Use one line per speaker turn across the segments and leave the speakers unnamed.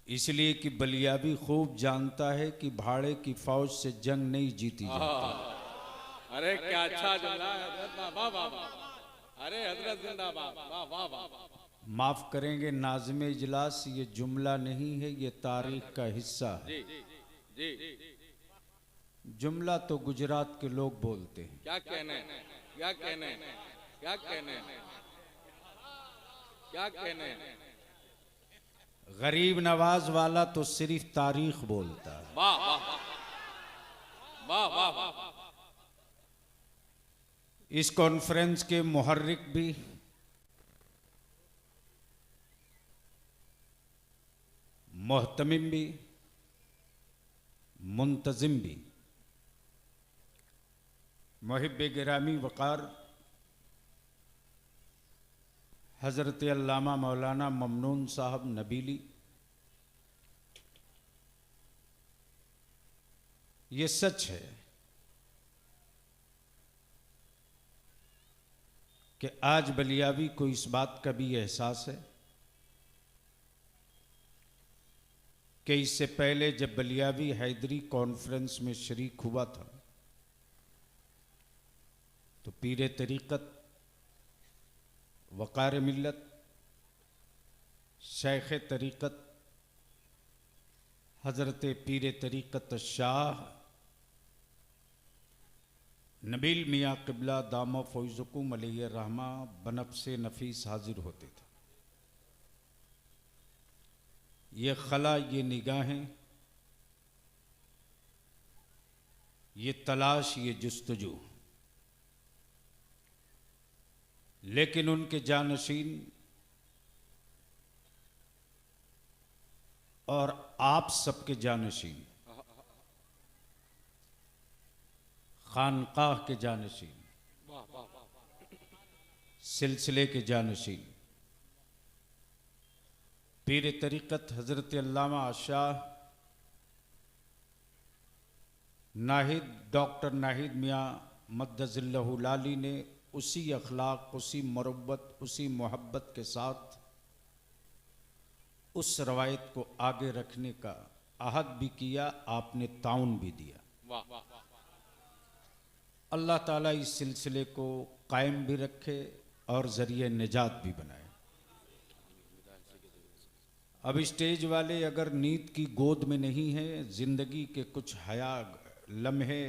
इसलिए कि बलियाबी खूब जानता है कि भाड़े की फौज से जंग नहीं जीती जाती।
अरे क्या अच्छा जुमला है हजरत, वाह वाह वाह। अरे हजरत जिंदाबाद, वाह वाह वाह।
माफ करेंगे नाज़िम इजलास, ये जुमला नहीं है, ये तारीख का हिस्सा है।
जी जी,
जुमला तो गुजरात के लोग बोलते हैं।
क्या कहने, क्या कहने, क्या कहने, क्या कहने।
गरीब नवाज वाला तो सिर्फ तारीख बोलता है।
वाह वाह वाह वाह वाह।
इस कॉन्फ्रेंस के मुहर्रिक भी, मोहतमिम भी, मुंतजिम भी, मुहिब गिरामी वक़ार हज़रत अल्लामा मौलाना ममनून साहब नबीली, ये सच है कि आज बलियावी को इस बात का भी एहसास है कि इससे पहले जब बलियावी हैदरी कॉन्फ्रेंस में शरीक हुआ था तो पीर तरीक़त, वक़ार मिल्लत, शेख तरीक़त हज़रत पीर तरीक़त शाह नबील मियाँ क़िबला दामा फ़ौज़कुम अलैहि रहमा बनफ़्से नफ़ीस हाजिर होते थे। ये खला, ये निगाहें, ये तलाश, ये जुस्तजू, लेकिन उनके जानशीन और आप सबके जानशीन, खानकाह के जानशीन, सिलसिले के जानशीन, पीर तरीक़त हज़रत अल्लामा शाह नाहिद, डॉक्टर नाहिद मियाँ मद्दज़िल्लहु लाली ने उसी अखलाक, उसी मरब्बत, उसी मोहब्बत के साथ उस रवायत को आगे रखने का अहद भी किया, आपने ताउन भी दिया। अल्लाह ताला इस सिलसिले को कायम भी रखे और ज़रिए निजात भी बनाए। अब स्टेज वाले अगर नींद की गोद में नहीं हैं, जिंदगी के कुछ हया लम्हे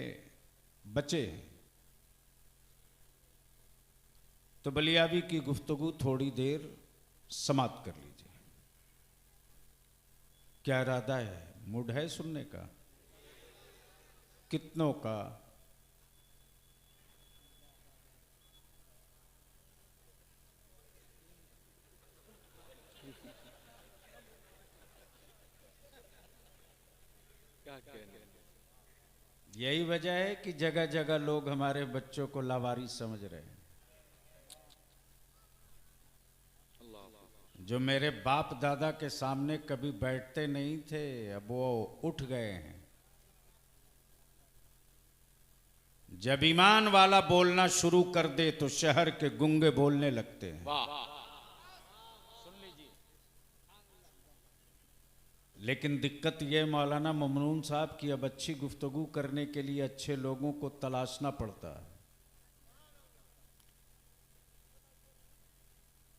बचे हैं, तो बलियावी की गुफ्तगू थोड़ी देर समाप्त कर लीजिए। क्या इरादा है, मूड है सुनने का? कितनों का? यही वजह है कि जगह जगह लोग हमारे बच्चों को लावारिस समझ रहे हैं। जो मेरे बाप दादा के सामने कभी बैठते नहीं थे, अब वो उठ गए हैं। जब ईमान वाला बोलना शुरू कर दे तो शहर के गुंगे बोलने लगते हैं। लेकिन दिक्कत यह मौलाना ममनून साहब की अब अच्छी गुफ्तगू करने के लिए अच्छे लोगों को तलाशना पड़ता है।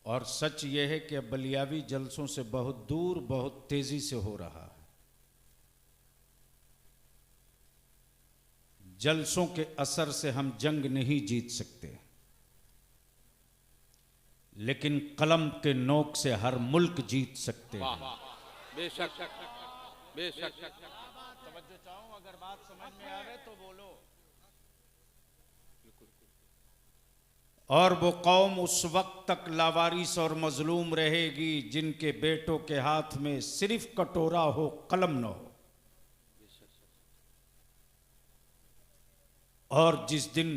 और सच यह है कि अब बलियावी जलसों से बहुत दूर, बहुत तेजी से हो रहा है। जलसों के असर से हम जंग नहीं जीत सकते, लेकिन कलम के नोक से हर मुल्क जीत सकते हैं।
बेशक बेशक।
तवज्जो चाहूं, अगर बात समझ में आवे तो बोलो। और वो कौम उस वक्त तक लावारिस और मजलूम रहेगी जिनके बेटों के हाथ में सिर्फ कटोरा हो, कलम न हो। और जिस दिन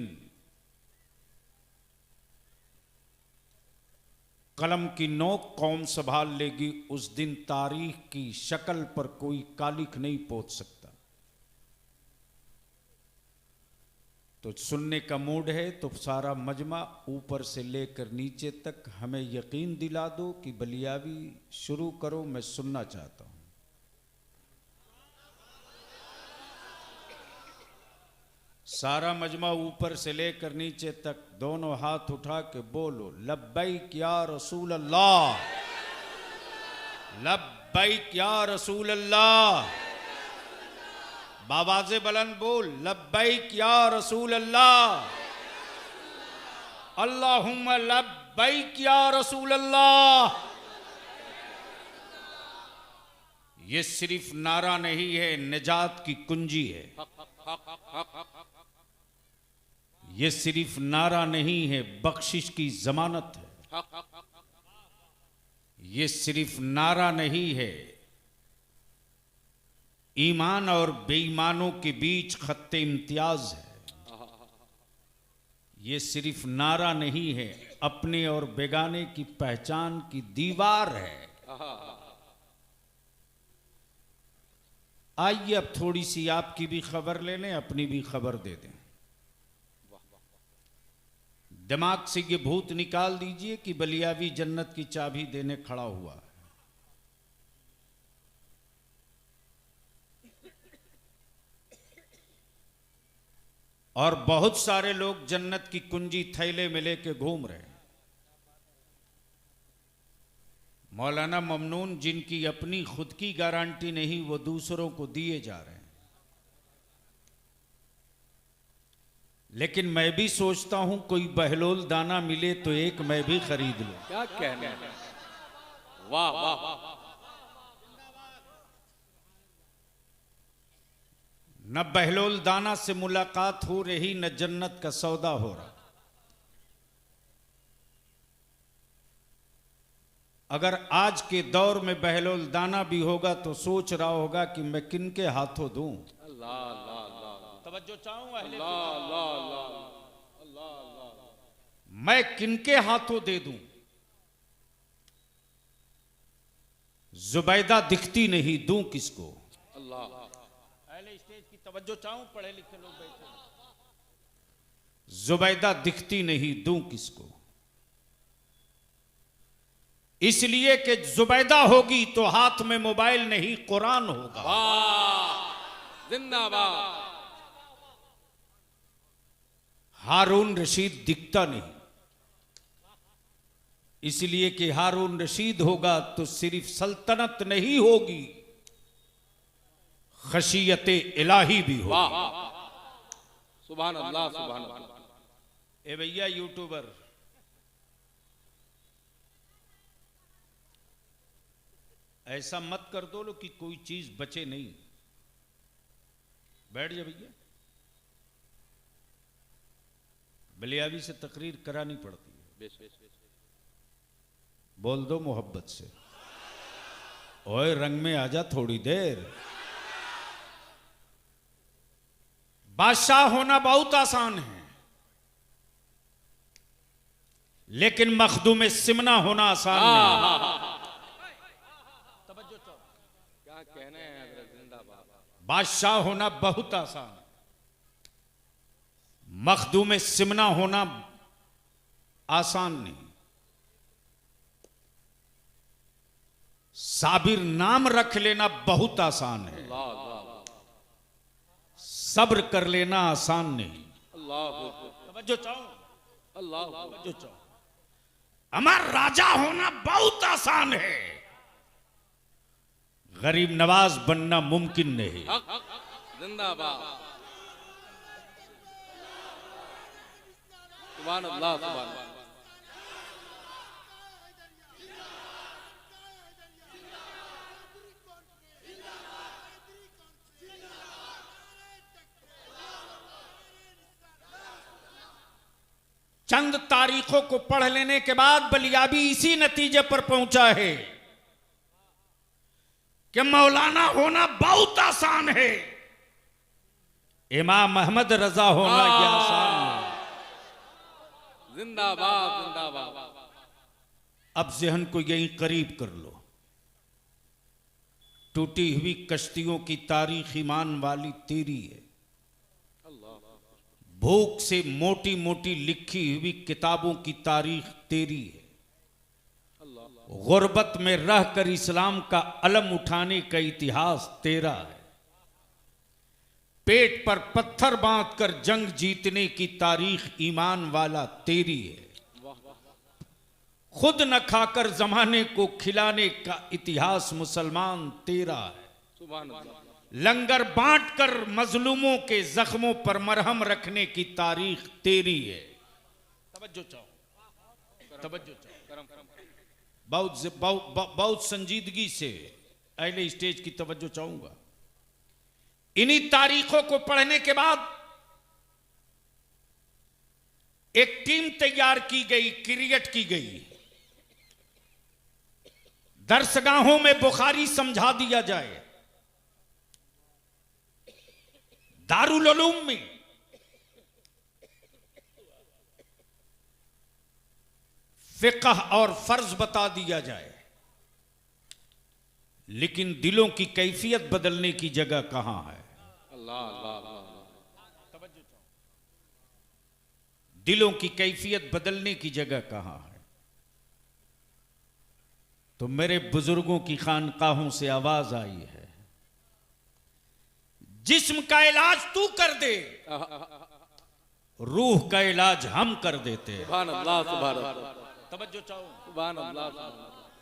कलम की नोक कौम संभाल लेगी, उस दिन तारीख की शक्ल पर कोई कालिख नहीं पोत सकता। तो सुनने का मूड है तो सारा मजमा ऊपर से लेकर नीचे तक हमें यकीन दिला दो कि बलियावी शुरू करो, मैं सुनना चाहता हूं। सारा मजमा ऊपर से लेकर नीचे तक दोनों हाथ उठा के बोलो लब्बैक या रसूल अल्लाह, लब्बैक या रसूल अल्लाह। बावाज़े बुलंद बोल लब्बैक या रसूल अल्लाह, अल्लाहुम्मा लब्बैक या रसूल अल्लाह। ये सिर्फ नारा नहीं है, निजात की कुंजी है। ये सिर्फ नारा नहीं है, बख्शिश की जमानत है। ये सिर्फ नारा नहीं है, ईमान और बेईमानों के बीच खत्ते इम्तियाज है। ये सिर्फ नारा नहीं है, अपने और बेगाने की पहचान की दीवार है। आइए अब थोड़ी सी आपकी भी खबर ले लें, अपनी भी खबर दे दें। दिमाग से ये भूत निकाल दीजिए कि बलियावी जन्नत की चाबी देने खड़ा हुआ है। और बहुत सारे लोग जन्नत की कुंजी थैले में लेके घूम रहे हैं। मौलाना ममनून जिनकी अपनी खुद की गारंटी नहीं, वो दूसरों को दिए जा रहे हैं। लेकिन मैं भी सोचता हूं कोई बहलोल दाना मिले तो एक मैं भी खरीद लूं।
क्या कहने, वाह वाह।
न बहलोल दाना से मुलाकात हो रही, न जन्नत का सौदा हो रहा। अगर आज के दौर में बहलोल दाना भी होगा तो सोच रहा होगा कि मैं किनके हाथों दूं।
अल्लाह अल्लाह अल्लाह,
तवज्जो चाहूं अहले
अल्लाह अल्लाह अल्लाह अल्लाह,
मैं किनके हाथों दे दूं। जुबैदा दिखती नहीं, दूं किसको।
अल्लाह
अहले स्टेज की तवज्जो चाहूं, पढ़े लिखे लोग बैठे। जुबैदा दिखती नहीं, दूं किसको। इसलिए कि जुबैदा होगी तो हाथ में मोबाइल नहीं, कुरान होगा।
वाह जिंदाबाद।
हारून रशीद दिखता नहीं, इसलिए कि हारून रशीद होगा तो सिर्फ सल्तनत नहीं होगी, खशियत इलाही भी होगी।
वाह सुभान अल्लाह सुभान अल्लाह।
ए भैया यूट्यूबर, ऐसा मत कर दो लो कि कोई चीज बचे नहीं। बैठ जा भैया, बलियावी से तकरीर करानी पड़ती है। बोल दो मोहब्बत से, ओए रंग में आजा थोड़ी देर। बादशाह होना बहुत आसान है, लेकिन मखदूम सिमना होना आसान नहीं।
क्या कहने हैं हज़रत, जिंदाबाद।
बादशाह होना बहुत आसान है, मखदूम सिमना होना आसान नहीं। साबिर नाम रख लेना बहुत आसान है,
अल्लाह अल्लाह
सब्र कर लेना आसान नहीं।
अल्लाह
तवज्जो चाहूं,
अल्लाह
तवज्जो चाहूं। अमर राजा होना बहुत आसान है, गरीब नवाज बनना मुमकिन नहीं।
जिंदाबाद सुभान अल्लाह सुभान अल्लाह।
चंद तारीखों को पढ़ लेने के बाद बलियाबी इसी नतीजे पर पहुंचा है कि मौलाना होना बहुत आसान है, इमाम अहमद रजा होना यह आसान है।
जिंदाबाद जिंदाबाद।
अब जहन को यहीं करीब कर लो। टूटी हुई कश्तियों की तारीख ईमान वाली तेरी है, भूख से मोटी मोटी लिखी हुई किताबों की तारीख तेरी है, गुर्बत में रहकर इस्लाम का अलम उठाने का इतिहास तेरा है। पेट पर पत्थर बांधकर जंग जीतने की तारीख ईमान वाला तेरी है। खुद न खाकर जमाने को खिलाने का इतिहास मुसलमान तेरा है।
सुभान अल्लाह।
लंगर बांटकर मजलूमों के जख्मों पर मरहम रखने की तारीख तेरी है। तवज्जो चाहो, तवज्जो चाहो, बहुत संजीदगी से अहले स्टेज की तवज्जो चाहूंगा। इन्हीं तारीखों को पढ़ने के बाद एक टीम तैयार की गई, क्रिएट की गई। दर्सगाहों में बुखारी समझा दिया जाए, दारुल उलूम में फिक़ह और फर्ज बता दिया जाए, लेकिन दिलों की कैफियत बदलने की जगह कहां है?
अल्लाह अल्लाह अल्लाह।
दिलों की कैफियत बदलने की जगह कहां है? तो मेरे बुजुर्गों की खानकाहों से आवाज आई है, जिस्म का इलाज तू कर दे, रूह का इलाज हम कर देते।
सुभान अल्लाह, सुभान अल्लाह।
तवज्जो चाहो,
सुभान अल्लाह।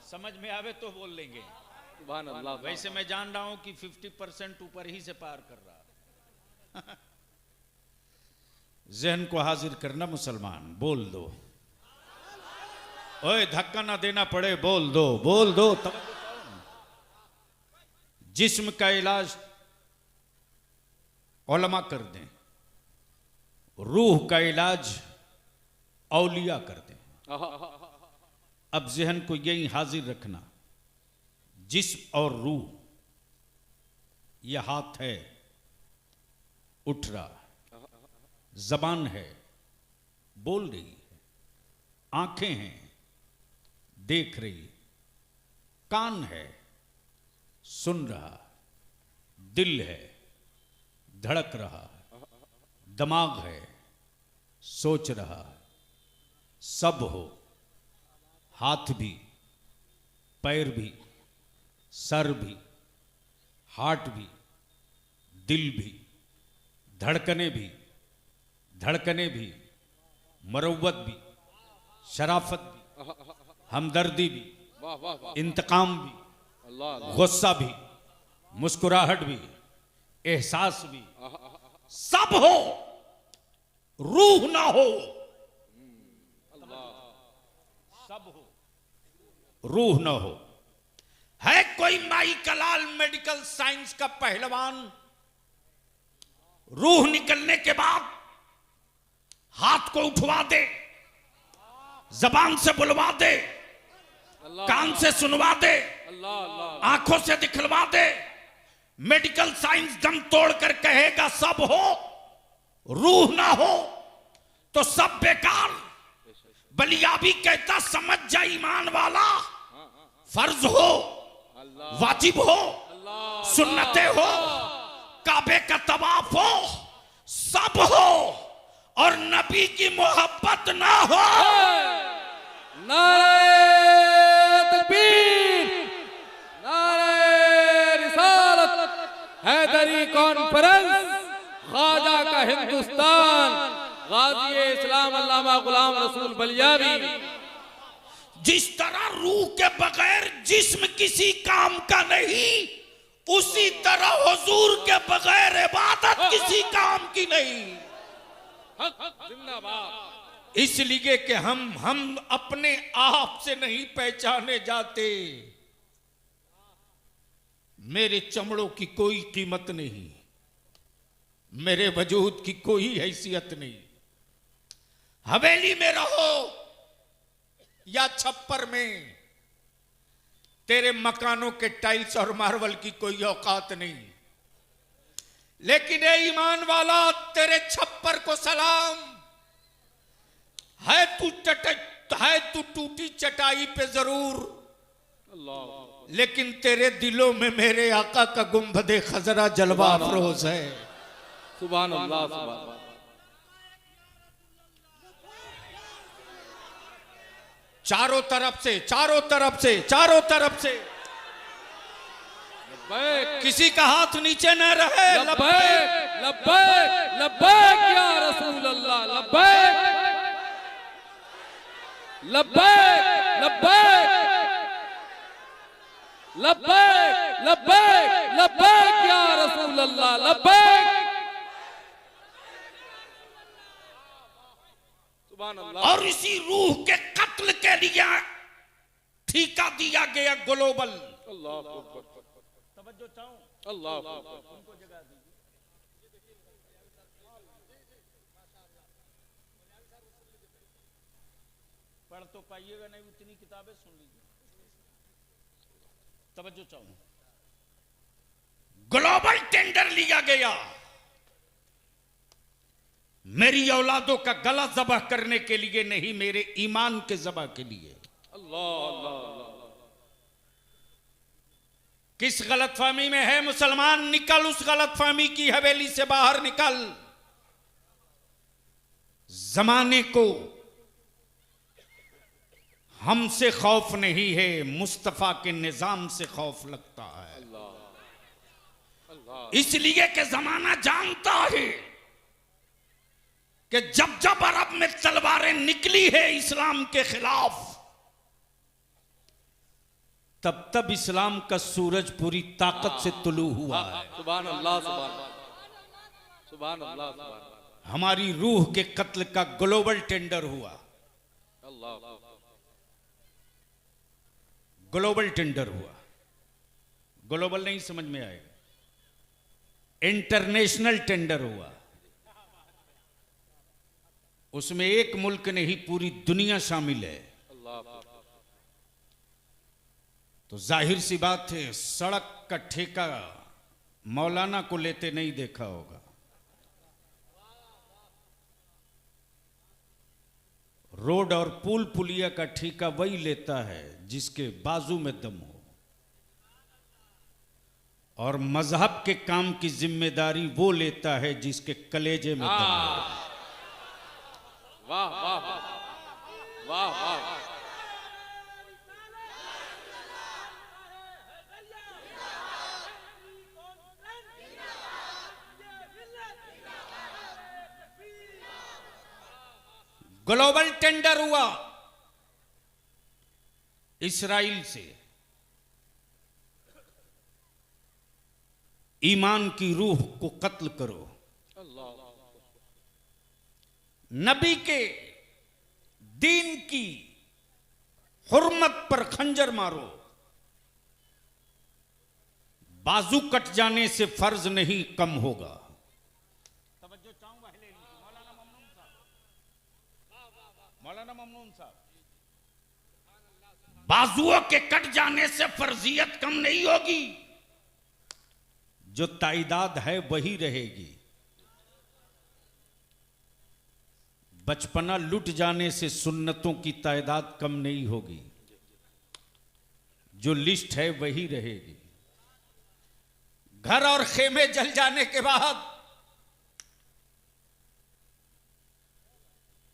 समझ में आवे तो बोल लेंगे।
सुभान अल्लाह।
वैसे मैं जान रहा हूं कि 50% ऊपर ही से पार कर रहा। जहन को हाजिर करना मुसलमान, बोल दो। ओए धक्का ना देना पड़े, बोल दो, बोल दो। जिस्म का इलाज उलमा कर दें, रूह का इलाज औलिया कर दें। अब जहन को यही हाजिर रखना, जिस्म और रूह, यह हाथ है उठ रहा, जबान है बोल रही है, आंखें हैं देख रही, कान है सुन रहा, दिल है धड़क रहा, दिमाग है सोच रहा। सब हो, हाथ भी, पैर भी, सर भी, हार्ट भी, दिल भी, धड़कने भी, मरवत भी, शराफत भी, हमदर्दी भी, इंतकाम भी, गुस्सा भी, मुस्कुराहट भी, एहसास भी, सब हो, रूह ना हो। सब हो, रूह ना हो। है कोई माई कलाल मेडिकल साइंस का पहलवान, रूह निकलने के बाद हाथ को उठवा दे, जबान से बुलवा दे, कान से सुनवा दे, आंखों से दिखलवा दे, मेडिकल साइंस दम तोड़कर कहेगा सब हो, रूह ना हो तो सब बेकार। बलियाबी कहता समझ जा ईमान वाला, फर्ज हो, वाजिब हो, सुन्नतें हो, काबे का तवाफ हो, सब हो, और नबी की मोहब्बत ना हो।
नारे तकबीर, नारे रिसालत, हैदरी कॉन्फ्रेंस, ख्वाजा का हिंदुस्तान, गाजी इस्लाम अल्लामा गुलाम रसूल बलियावी।
जिस तरह रूह के बगैर जिस्म किसी काम का नहीं, उसी तरह हुजूर के बगैर इबादत किसी काम की नहीं।
जिंदाबाद।
इसलिए कि हम अपने आप से नहीं पहचाने जाते। मेरे चमड़ों की कोई कीमत नहीं, मेरे वजूद की कोई हैसियत नहीं। हवेली में रहो या छप्पर में, तेरे मकानों के टाइल्स और मार्बल की कोई औकात नहीं। लेकिन ए ईमान वाला, तेरे छप्पर को सलाम है, तू टूटी चटाई पे जरूर, लेकिन तेरे दिलों में मेरे आका का गुंबदे खजरा जलवा अफरोज है।
सुभान अल्लाह, सुभान अल्लाह।
चारों तरफ से
लब्बैक
किसी का हाथ नीचे न रहे।
लब्बैक लब्बैक लब्बैक या रसूल अल्लाह लब्बैक लब्बैक लब्बैक लब्बैक लब्बैक लब्बैक या रसूल अल्लाह लब्बैक। सुभान अल्लाह।
और इसी रूह के कत्ल के लिए ठीका दिया गया ग्लोबल।
अल्लाह अकबर।
तवज्जो चाहूं,
अल्लाह अकबर।
उनको जगह दीजिए। पढ़ तो पाइएगा नहीं, उतनी किताबें सुन लीजिए। तवज्जो चाहूं, ग्लोबल टेंडर लिया गया मेरी औलादों का गला ज़बह करने के लिए नहीं, मेरे ईमान के ज़बह के लिए।
अल्लाह अल्लाह अल्लाह।
किस गलतफहमी में है मुसलमान? निकल उस गलतफहमी की हवेली से बाहर निकल। जमाने को हमसे खौफ नहीं है, मुस्तफा के निजाम से खौफ लगता है। इसलिए कि जमाना जानता है कि जब जब अरब में तलवारें निकली है इस्लाम के खिलाफ, तब तब इस्लाम का सूरज पूरी ताकत से तुलू हुआ है।
सुभान अल्लाह सुभान अल्लाह सुभान अल्लाह।
हमारी रूह के कत्ल का ग्लोबल टेंडर हुआ।
अल्लाह
ग्लोबल टेंडर हुआ। ग्लोबल नहीं समझ में आएगा, इंटरनेशनल टेंडर हुआ। उसमें एक मुल्क नहीं, पूरी दुनिया शामिल है। तो जाहिर सी बात है, सड़क का ठेका मौलाना को लेते नहीं देखा होगा। रोड और पुल पुलिया का ठेका वही लेता है जिसके बाजू में दम हो, और मजहब के काम की जिम्मेदारी वो लेता है जिसके कलेजे में दम हो।
वाह वाह वाह वाह।
ग्लोबल टेंडर हुआ इस्राइल से। ईमान की रूह को कत्ल करो, नबी के दीन की हुर्मत पर खंजर मारो। बाजू कट जाने से फर्ज नहीं कम होगा। मौलाना ममनून साहब, बाजुओं के कट जाने से फर्जियत कम नहीं होगी, जो ताइदाद है वही रहेगी। बचपना लुट जाने से सुन्नतों की ताइदाद कम नहीं होगी, जो लिस्ट है वही रहेगी। घर और खेमे जल जाने के बाद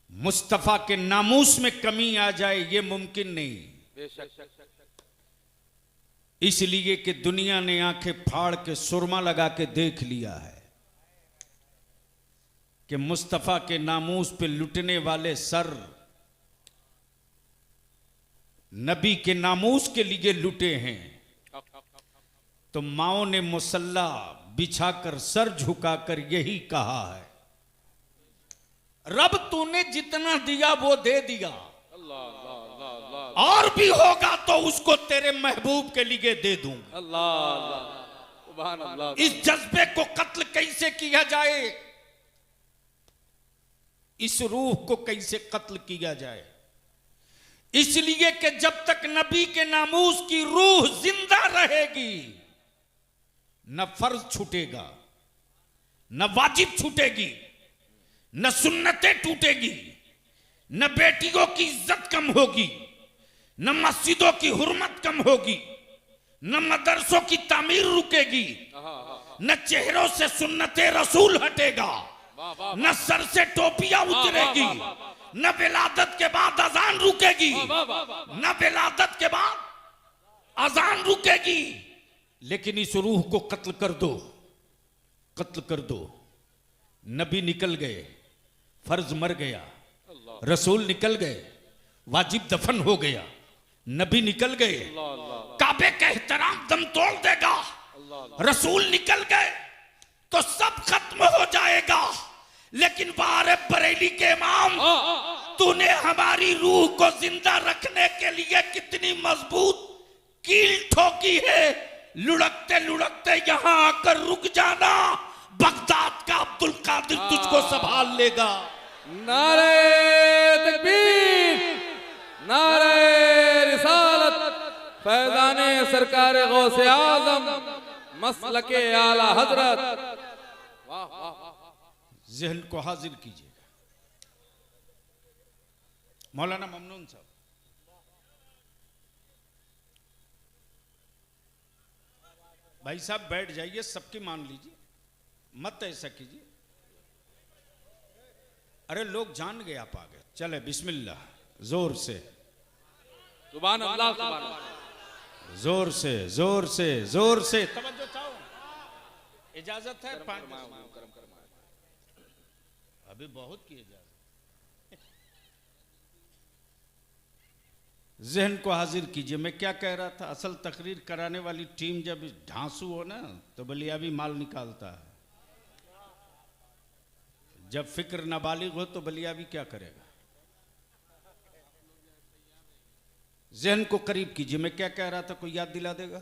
मुस्तफा के नामूस में कमी आ जाए, यह मुमकिन नहीं। इसलिए कि दुनिया ने आंखें फाड़ के सुरमा लगा के देख लिया है कि मुस्तफा के नामूस पे लुटने वाले सर नबी के नामूस के लिए लुटे हैं। तो माओ ने मुसल्ला बिछाकर सर झुकाकर यही कहा है, रब तूने जितना दिया वो दे दिया,
अल्लाह अल्लाह अल्लाह।
और भी होगा तो उसको तेरे महबूब के लिए दे दूंगा।
अल्लाह अल्लाह सुभान अल्लाह।
इस जज्बे को कत्ल कैसे किया जाए, इस रूह को कैसे कत्ल किया जाए? इसलिए कि जब तक नबी के नामूस की रूह जिंदा रहेगी, न फर्ज छूटेगा, न वाजिब छूटेगी, न सुन्नतें टूटेगी, न बेटियों की इज्जत कम होगी, न मस्जिदों की हुर्मत कम होगी, न मदरसों की तामीर रुकेगी, न चेहरों से सुन्नते रसूल हटेगा, न सर से टोपियां उतरेगी, न विलादत के बाद अजान रुकेगी, न विलादत के बाद अजान रुकेगी, लेकिन इस रूह को कत्ल कर दो, कत्ल कर दो। नबी निकल गए, फर्ज मर गया, रसूल निकल गए, वाजिब दफन हो गया, नबी निकल गए, काबे का एहतराम दम तोड़ देगा, रसूल निकल गए तो सब खत्म हो जाएगा। लेकिन बारे बरेली के इमाम, तूने हमारी रूह को जिंदा रखने के लिए कितनी मजबूत कील ठोकी है। लुढ़कते लुढ़कते यहां आकर रुक जाना, बगदाद का अब्दुल कादिर तुझको संभाल लेगा।
नारे तकबीर, नारे रिसालत, फैज़ाने सरकार गौसे आज़म, मसलके आला हजरत। वाह वाह वाह।
जहन को हाजिर कीजिएगा। मौलाना ममनून साहब, भाई साहब बैठ जाइए, सबकी मान लीजिए, मत ऐसा कीजिए। अरे लोग जान गए आप आ गए। चले बिस्मिल्लाह, जोर से,
सुभान अल्लाह, सुभान अल्लाह।
जोर से, जोर से, जोर से तवज्जो चाहो। इजाजत है? अभी बहुत की इजाजत। जहन को हाजिर कीजिए। मैं क्या कह रहा था, असल तकरीर कराने वाली टीम जब ढांसू हो ना तो बलिया भी माल निकालता है। जब फिक्र नाबालिग हो तो बलिया भी क्या करेगा। जहन को करीब कीजिए। मैं क्या कह रहा था, कोई याद दिला देगा?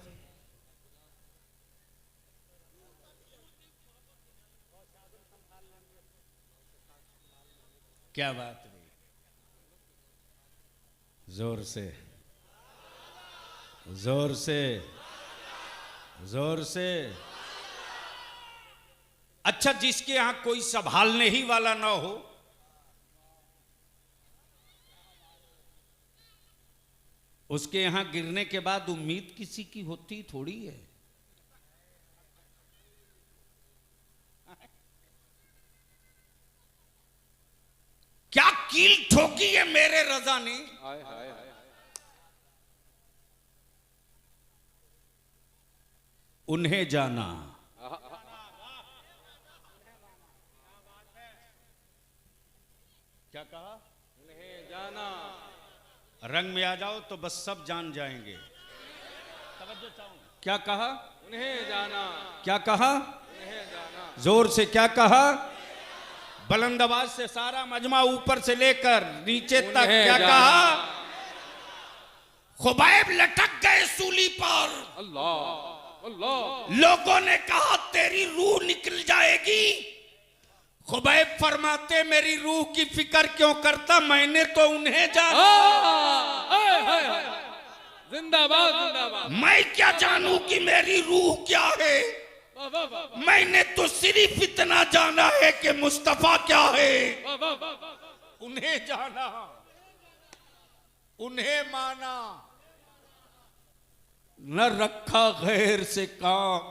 क्या बात है, जोर से, जोर से, जोर से। अच्छा, जिसके यहां कोई संभालने ही वाला ना हो, उसके यहां गिरने के बाद उम्मीद किसी की होती थोड़ी है। क्या कील ठोकी है मेरे रजा ने।
हाय हाय हाय।
उन्हें जाना, क्या कहा?
उन्हें जाना।
रंग में आ जाओ तो बस सब जान जाएंगे। तवज्जो चाहूं। क्या कहा?
उन्हें जाना।
क्या कहा?
उन्हें जाना।
जोर से क्या कहा? बुलंद आवाज से सारा मजमा ऊपर से लेकर नीचे तक क्या कहा? खुबैब लटक गए सूली पर।
अल्लाह अल्लाह।
लोगों ने कहा तेरी रूह निकल जाएगी। खुबैब फरमाते मेरी रूह की फिक्र क्यों करता, मैंने तो उन्हें जाना।
जिंदाबाद जिंदाबाद।
मैं क्या जानूं कि मेरी रूह क्या है। मैंने तो सिर्फ इतना जाना है कि मुस्तफा क्या है। उन्हें जाना, उन्हें माना, न रखा गैर से काम।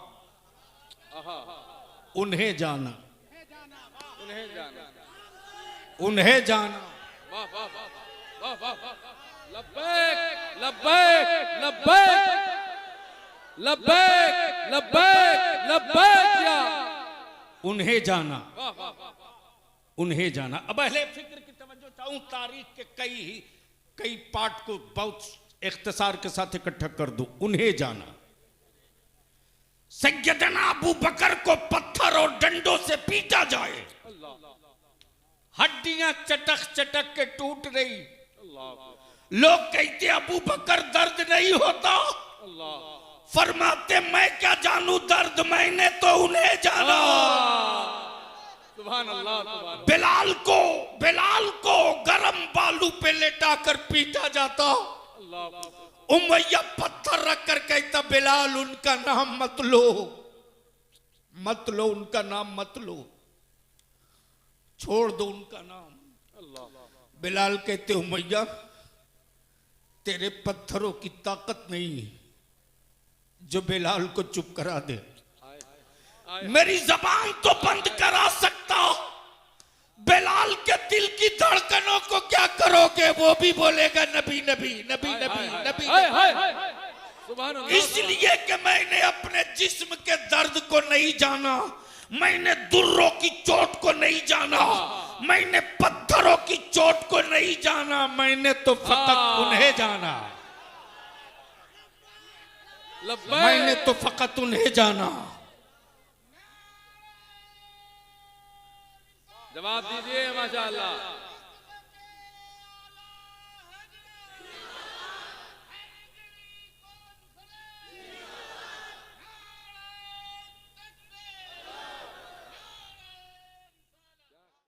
उन्हें जाना,
उन्हें जाना,
उन्हें जाना।
वाह वाह वाह वाह वाह। लब्बैक लब्बैक लब्बैक लब्बैक लब्बैक लब्बैक या।
उन्हें जाना,
वाह वाह वाह।
उन्हें जाना। अब अहले फिक्र की तवज्जो चाहूं, तारीख के कई पार्ट को बहुत इख्तिसार के साथ इकट्ठा कर दूं। उन्हें जाना, सैयदना अबू बकर को पत्थर और डंडों से पीटा जाए, हड्डियां चटक चटक के टूट रही। लोग कहते अबू बकर दर्द नहीं होता। फरमाते मैं क्या जानू दर्द, मैंने तो उन्हें जाना।
सुभान अल्लाह सुभान।
बिलाल को गरम बालू पे लेटाकर पीटा जाता। उमैया पत्थर रख कर कहता बिलाल उनका नाम मत लो, मत लो, उनका नाम मत लो, छोड़ दो उनका नाम। बिलाल कहते उमैया तेरे पत्थरों की ताकत नहीं जो बिलाल को चुप करा दे। मेरी जबान तो बंद करा सकता, बिलाल के दिल की धड़कनों को क्या करोगे? वो भी बोलेगा नबी नबी नबी नबी नबी।
सुभान अल्लाह।
इसलिए कि मैंने अपने जिस्म के दर्द को नहीं जाना, मैंने दुर्रों की चोट को नहीं जाना, मैंने पत्थरों की चोट को नहीं जाना, मैंने तो फकत उन्हें जाना, मैंने तो फकत उन्हें जाना।
जवाब दीजिए माशाअल्लाह।